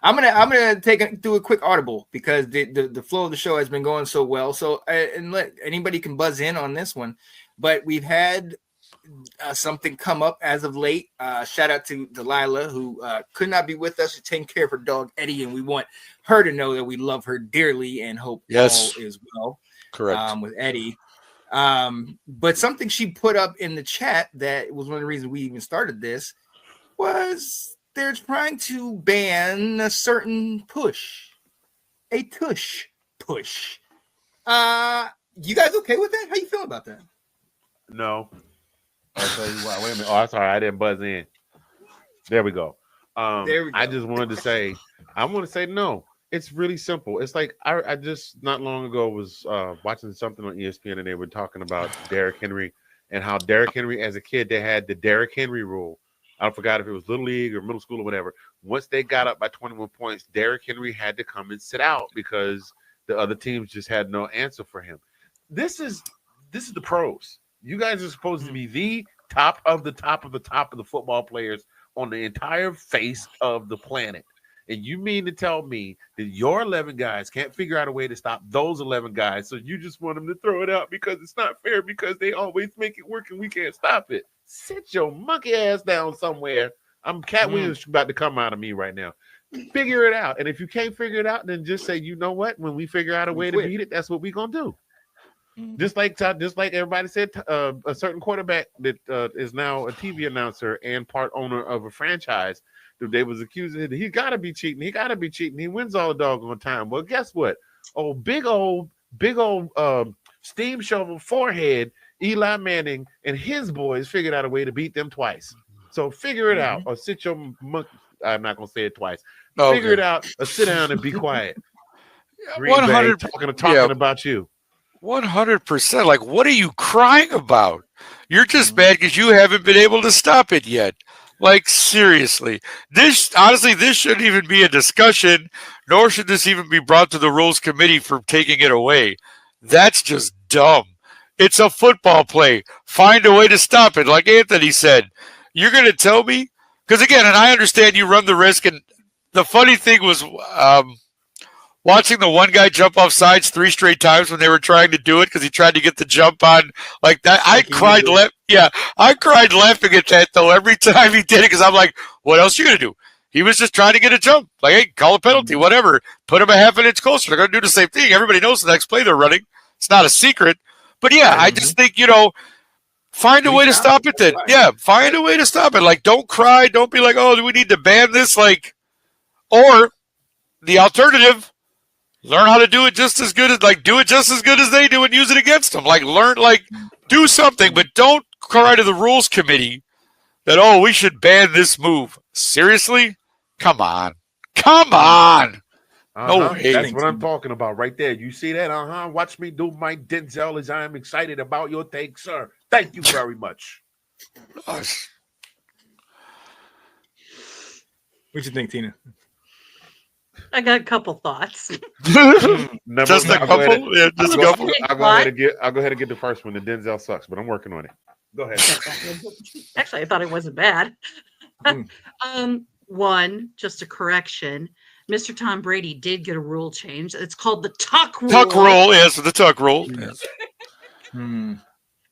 I'm gonna do a quick audible because the flow of the show has been going so well. So and let anybody can buzz in on this one, but we've had something come up as of late. Shout out to Delilah who could not be with us to take care of her dog Eddie, and we want her to know that we love her dearly and hope all is well. Correct. With Eddie. But something she put up in the chat that was one of the reasons we even started this was they're trying to ban a certain push, a tush push. You guys okay with that? How you feel about that? No. I'll tell you why. Wait a minute. Oh, sorry, I didn't buzz in. There we go. I just wanted to say, no. It's really simple. It's like I just not long ago was watching something on ESPN and they were talking about Derrick Henry and how Derrick Henry as a kid, they had the Derrick Henry rule. I forgot if it was Little League or middle school or whatever. Once they got up by 21 points, Derrick Henry had to come and sit out because the other teams just had no answer for him. This is the pros. You guys are supposed to be the top of the football players on the entire face of the planet. And you mean to tell me that your 11 guys can't figure out a way to stop those 11 guys, so you just want them to throw it out because it's not fair because they always make it work and we can't stop it? Sit your monkey ass down somewhere. I'm Cat Williams about to come out of me right now. Figure it out. And if you can't figure it out, then just say, you know what? When we figure out a way to beat it, that's what we're going to do. Just like everybody said, a certain quarterback that is now a TV announcer and part owner of a franchise, they was accusing him. He got to be cheating. He wins all the doggone time. Well, guess what? Big old steam shovel forehead, Eli Manning and his boys figured out a way to beat them twice. So figure it out or sit your monkey. I'm not going to say it twice. Figure it out or sit down and be quiet. 100 talking about you. 100%. Like, what are you crying about? You're just mad because you haven't been able to stop it yet. Like, seriously. This shouldn't even be a discussion, nor should this even be brought to the Rules Committee for taking it away. That's just dumb. It's a football play. Find a way to stop it. Like Anthony said, you're going to tell me? Because, again, and I understand you run the risk, and the funny thing was watching the one guy jump off sides 3 straight times when they were trying to do it because he tried to get the jump on like that. I cried laughing at that, though, every time he did it because I'm like, what else are you going to do? He was just trying to get a jump. Like, hey, call a penalty, whatever. Put him a half an inch closer. They're going to do the same thing. Everybody knows the next play they're running. It's not a secret. But, yeah, I just think, find a way to stop it then. Yeah, find a way to stop it. Like, don't cry. Don't be like, oh, do we need to ban this? Like, or the alternative, learn how to do it just as good as they do and use it against them. Like, do something, but don't cry to the Rules Committee that, oh, we should ban this move. Seriously? Come on. No way. That's what I'm talking about right there. You see that? Watch me do my Denzel as I am excited about your take, sir. Thank you very much. What you think, Tina? I got a couple thoughts. Just a couple? Yeah, just a couple. I'll go ahead and get the first one. The Denzel sucks, but I'm working on it. Go ahead. Actually, I thought it wasn't bad. One, just a correction. Mr. Tom Brady did get a rule change. It's called the tuck rule. Tuck rule, yes, the tuck rule. Yes.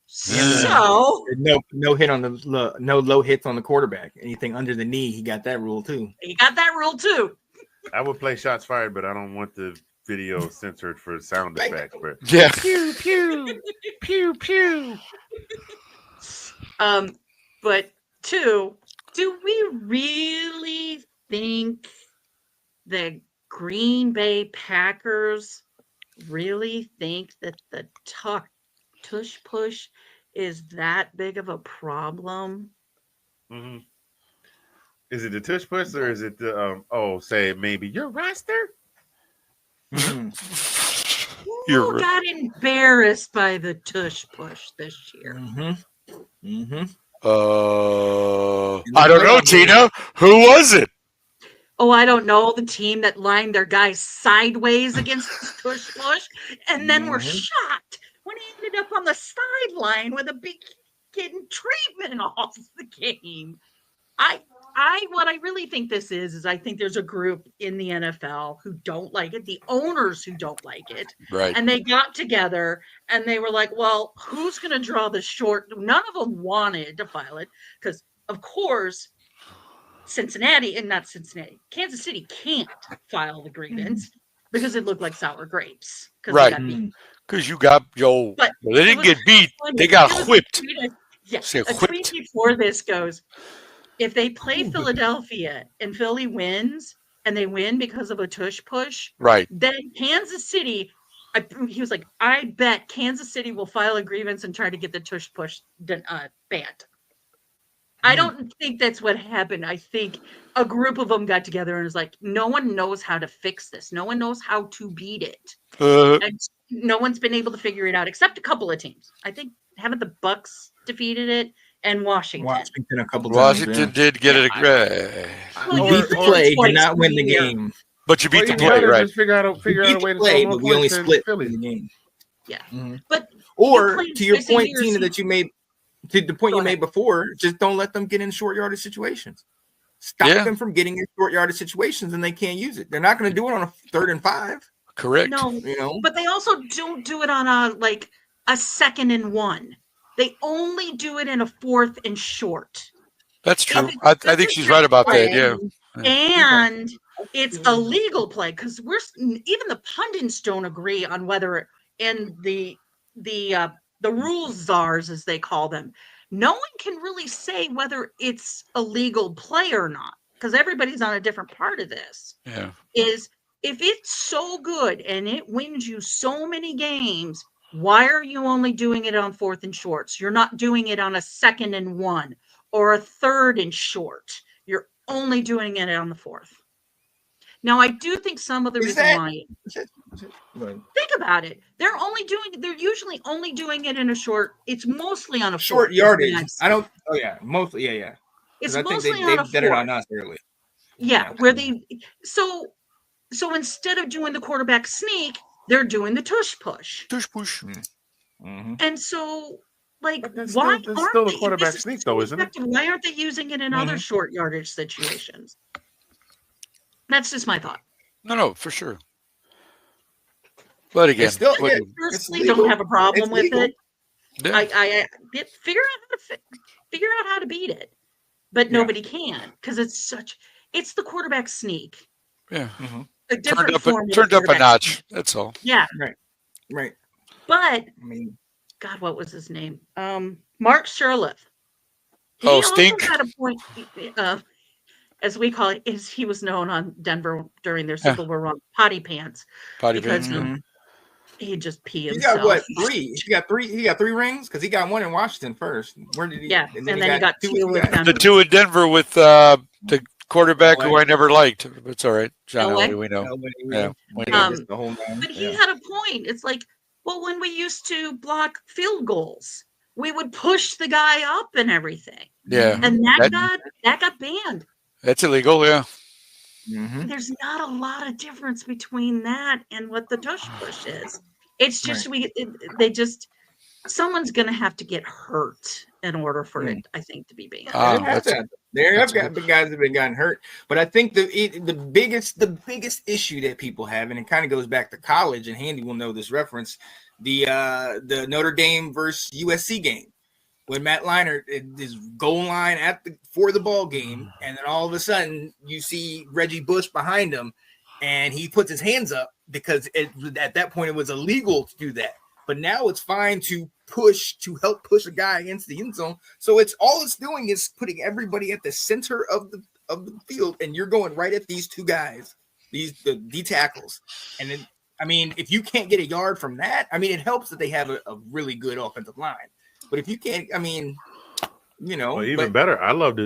So no hit on the no low hits on the quarterback. Anything under the knee, he got that rule too. I would play shots fired, but I don't want the video censored for sound effects. But yeah, pew pew pew pew. But 2, do we really think the Green Bay Packers really think that the tush push is that big of a problem? Mm-hmm. Is it the tush push or is it the say maybe your roster? Who got embarrassed by the tush push this year? I don't know, Tina. Who was it? Oh, I don't know. The team that lined their guys sideways against the tush push and then were shocked when he ended up on the sideline with a big getting treatment all the game. what I really think this is I think there's a group in the NFL who don't like it, the owners who don't like it. Right. And they got together and they were like, well, who's going to draw the short? None of them wanted to file it because, of course, Kansas City can't file the grievance because it looked like sour grapes. Right. Because you got, they didn't get beat. They got whipped. Yes. A tweet before this goes, if they play Philadelphia and Philly wins and they win because of a tush push, right? Then Kansas City, he was like, I bet Kansas City will file a grievance and try to get the tush push banned. I don't think that's what happened. I think a group of them got together and was like, no one knows how to fix this. No one knows how to beat it. And no one's been able to figure it out except a couple of teams. I think haven't the Bucks defeated it? And Washington a couple times. Washington did get it. You beat the play, did not win the game. But you beat the play, right? Just figure out a way to play, but we only split the game. Yeah, but to your point, Tina, that you made, to the point you made before, just don't let them get in short yardage situations. Stop them from getting in short yardage situations, and they can't use it. They're not going to do it on a 3rd and 5. Correct. No, but they also don't do it on a 2nd and 1. They only do it in a 4th and short. That's true. I think she's right about that. Yeah. And it's a legal play because even the pundits don't agree on whether, and the rules czars, as they call them, no one can really say whether it's a legal play or not because everybody's on a different part of this. Yeah. Is if it's so good and it wins you so many games, why are you only doing it on 4th and shorts? You're not doing it on a 2nd and 1 or a 3rd and short. You're only doing it on the 4th. Now, I do think some of the reason why. Think about it. They're usually only doing it in a short. It's mostly on a short yardage. I don't. Oh yeah, mostly. Yeah. It's I mostly think they've done it on us early. Yeah, where they so instead of doing the quarterback sneak, they're doing the tush push. Tush push. And so, why that's aren't still a quarterback sneak, though, isn't it? Why aren't they using it in other short yardage situations? That's just my thought. No, for sure. But again, I personally don't have a problem with it. Yeah. I figure out how to beat it, but nobody can because it's the quarterback sneak. Yeah. A different turned up a notch. That's all. Yeah. Right. But God, what was his name? Mark Sherliff. He Stink. Had a point, as we call it, he was known on Denver during their Super Bowl run, potty pants. Because he'd just pee himself. He got what? 3? He got 3 rings because he got 1 in Washington first. Where did he? Yeah, and then he got 2 with Denver. The 2 in Denver with the quarterback who I never liked. It's all right. John Elway, we know. But he had a point. It's like, well, when we used to block field goals, we would push the guy up and everything. Yeah. And that got banned. That's illegal, yeah. There's not a lot of difference between that and what the tush push is. It's just someone's going to have to get hurt in order for it, I think, to be banned. There have been guys that have been gotten hurt, but I think the biggest issue that people have, and it kind of goes back to college, and Handy will know this reference, the Notre Dame versus USC game. When Matt Leinart is goal line for the ball game, and then all of a sudden you see Reggie Bush behind him, and he puts his hands up because at that point it was illegal to do that. But now it's fine to help push a guy against the end zone. So it's doing is putting everybody at the center of the field, and you're going right at these 2 guys, the D tackles. And then, if you can't get a yard from that, it helps that they have a really good offensive line. But if you can't, better. I love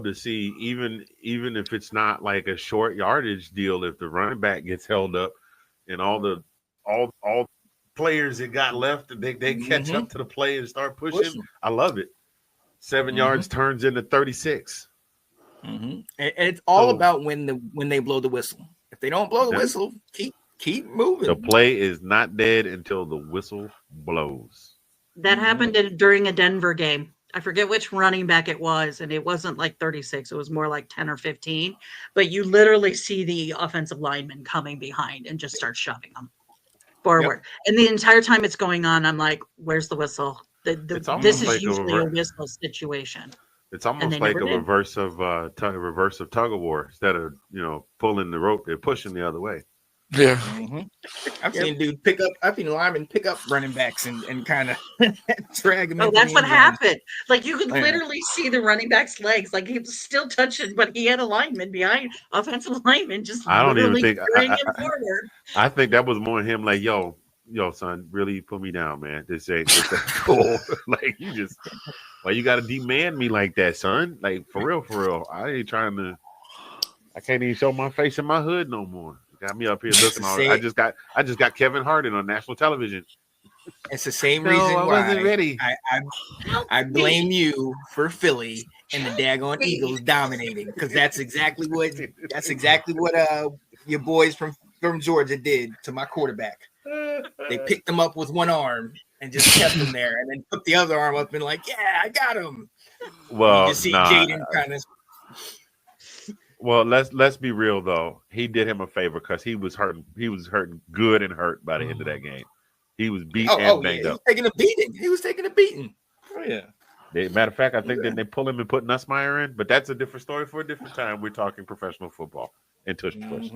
to see even if it's not like a short yardage deal, if the running back gets held up and all players that got left, they catch up to the play and start pushing. I love it. 7 yards turns into 36. And it's all about when they blow the whistle. If they don't blow the whistle, keep moving. The play is not dead until the whistle blows. That happened during a Denver game. I forget which running back it was, and it wasn't like 36. It was more like 10 or 15. But you literally see the offensive lineman coming behind and just start shoving them forward. Yep. And the entire time it's going on, I'm like, where's the whistle? This is like usually a whistle situation. It's almost like a reverse of tug of war. Instead of pulling the rope, they're pushing the other way. Yeah, I've seen linemen pick up running backs and kind of drag them. Oh, that's what happened. Like you could literally see the running back's legs, like he was still touching, but he had a lineman behind, offensive lineman, just I don't even think him forward. I think that was more him, like yo, son, really put me down, man. This ain't cool. Like why you got to demand me like that, son? Like for real. I ain't trying to. I can't even show my face in my hood no more. Got me up here looking all. I just got Kevin Hart on national television. It's the same reason why I wasn't ready. I blame you for Philly and the daggone Eagles dominating, because that's exactly what your boys from Georgia did to my quarterback. They picked him up with one arm and just kept him there, and then put the other arm up and like, yeah, I got him. Well, you see Jaden kind of. Well, let's be real though. He did him a favor because he was hurting. He was hurting good and hurt by the end of that game. He was beat and banged up. He was taking a beating. Oh yeah. Matter of fact, I think that they pull him and put Nussmeier in, but that's a different story for a different time. We're talking professional football and Tush Push.